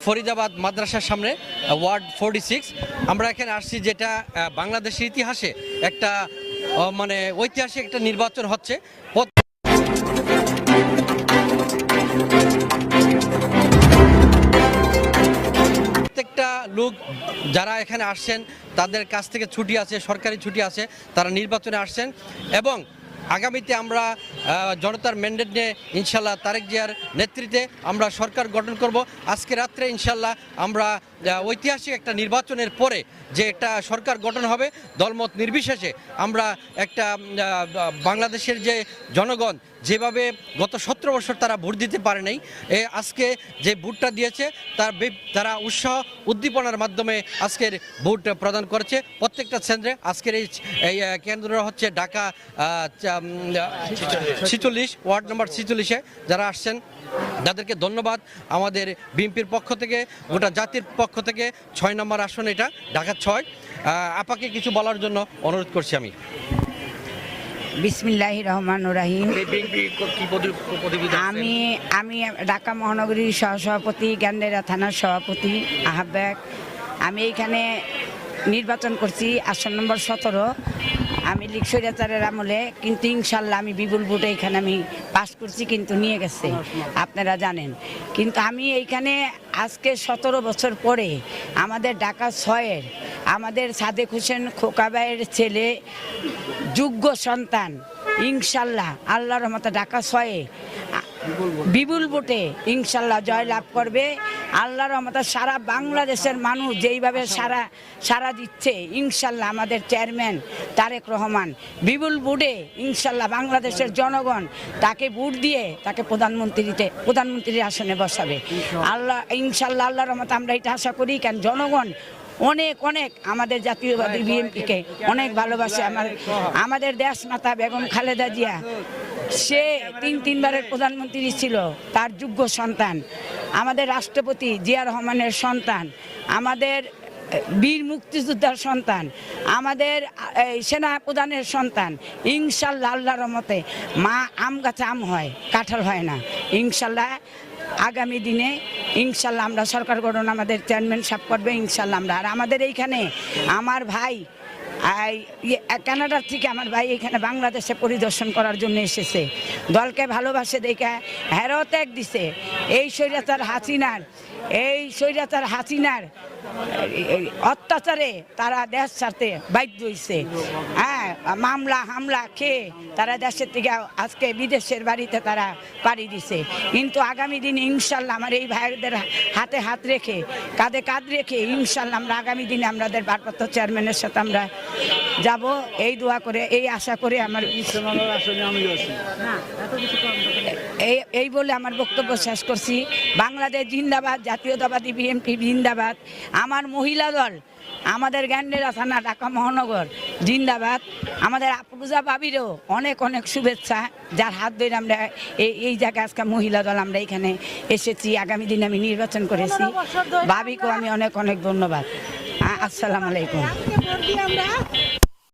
ফরিদাবাদ মাদ্রাসার সামনে ওয়ার্ড 46 আমরা এখানে আসছি, যেটা বাংলাদেশের ইতিহাসে একটা মানে ঐতিহাসিক একটা নির্বাচন হচ্ছে। প্রত্যেকটা লোক যারা এখানে আসছেন তাদের কাছ থেকে ছুটি আছে, সরকারি ছুটি আছে, তারা নির্বাচনে আসছেন এবং আগামীতে আমরা জনতার ম্যান্ডেট নিয়ে ইনশাল্লাহ তারেক জিয়ার নেতৃত্বে আমরা সরকার গঠন করব। আজকে রাত্রে ইনশাল্লাহ আমরা ঐতিহাসিক একটা নির্বাচনের পরে যে একটা সরকার গঠন হবে দলমত নির্বিশেষে, আমরা একটা বাংলাদেশের যে জনগণ যেভাবে গত 17 বছর তারা ভোট দিতে পারে নাই, আজকে যে ভোটটা দিয়েছে তারা উৎসাহ উদ্দীপনার মাধ্যমে আজকের ভোট প্রদান করেছে প্রত্যেকটা কেন্দ্রে। আজকের এই কেন্দ্র হচ্ছে ঢাকা 46 ওয়ার্ড নম্বর 46-এ যারা আসছেন তাদেরকে ধন্যবাদ। আমাদের বিএনপির পক্ষ থেকে, গোটা জাতির পক্ষ থেকে 6 নম্বর আসন, এটা ঢাকা 6। আপাকে কিছু বলার জন্য অনুরোধ করছি আমি। বিসমিল্লাহির রহমানির রহিম। আমি ঢাকা মহানগরীর সহসভাপতি, গ্যান্ডেরা থানার সভাপতি, আহ্বায়ক। আমি এইখানে নির্বাচন করছি আসন নম্বর 17। আমি লীগ স্বৈরাচারের আমলে, কিন্তু ইনশাল্লাহ আমি বিপুল ভোটে এখানে আমি পাস করছি, কিন্তু নিয়ে গেছে আপনারা জানেন। কিন্তু আমি এইখানে আজকে 17 বছর পরে আমাদের ঢাকা 6-এর আমাদের সাদেক হোসেন খোকাবাইয়ের ছেলে, যোগ্য সন্তান, ইনশাল্লাহ আল্লাহর রহমতে ঢাকা 6-এ বিপুল ভোটে ইনশাল্লাহ জয় লাভ করবে। আল্লাহর রহমতে সারা বাংলাদেশের মানুষ যেইভাবে সারা দিচ্ছে, ইনশাল্লাহ আমাদের চেয়ারম্যান তারেক রহমান বিপুল ভোটে ইনশাল্লাহ বাংলাদেশের জনগণ তাকে ভোট দিয়ে তাকে প্রধানমন্ত্রীর আসনে বসাবে আল্লাহ, ইনশাল্লাহ আল্লাহর রহমতে আমরা এটা আশা করি। কেন জনগণ অনেক আমাদের জাতীয়বাদী বিএনপিকে অনেক ভালোবাসে। আমাদের দেশমাতা বেগম খালেদা জিয়া, সে 3বারের প্রধানমন্ত্রী ছিল, তার যোগ্য সন্তান। আমাদের রাষ্ট্রপতি জিয়া রহমানের সন্তান, আমাদের বীর মুক্তিযোদ্ধার সন্তান, আমাদের সেনা প্রধানের সন্তান। ইনশাল্লাহ আল্লাহর রহমতে মা আম গাছে আম হয়, কাঁঠাল হয় না। ইনশাল্লাহ আগামী দিনে ইনশাল্লাহ আমরা সরকার গঠন আমাদের চেয়ারম্যান সাহেব করবে ইনশাল্লাহ আমরা। আর আমাদের এইখানে আমার ভাই কানাডার থেকে আমার ভাই এখানে বাংলাদেশে পরিদর্শন করার জন্য এসেছে, দলকে ভালোবাসে দেখে হেরও ত্যাগ দিছে। এই স্বৈরাচার হাসিনার অত্যাচারে তারা দেশ ছাড়তে বাধ্য হয়েছে। হ্যাঁ, মামলা হামলা খেয়ে তারা দেশের থেকে আজকে বিদেশের বাড়িতে তারা পাড়ি দিছে। কিন্তু আগামী দিনে ইনশাল্লাহ আমার এই ভাইদের হাতে হাত রেখে, কাঁধে কাঁধ রেখে ইনশাল্লাহ আমরা আগামী দিনে আমাদের ভারপ্রাপ্ত চেয়ারম্যানের সাথে আমরা যাব, এই দোয়া করে, এই আশা করে আমার এই বলে আমার বক্তব্য শেষ করছি। বাংলাদেশ জিন্দাবাদ, জাতীয়তাবাদী বিএনপি জিন্দাবাদ। আমার মহিলা দল, আমাদের গ্যান্ডেরা থানা ঢাকা মহানগর জিন্দাবাদ। আমাদের আফরোজা বাবিরও অনেক শুভেচ্ছা, যার হাত ধরে আমরা এই জায়গায় আজকে মহিলা দল আমরা এখানে এসেছি। আগামী দিনে আমি নির্বাচন করেছি, বাবিকেও আমি অনেক ধন্যবাদ। আসসালামু আলাইকুম।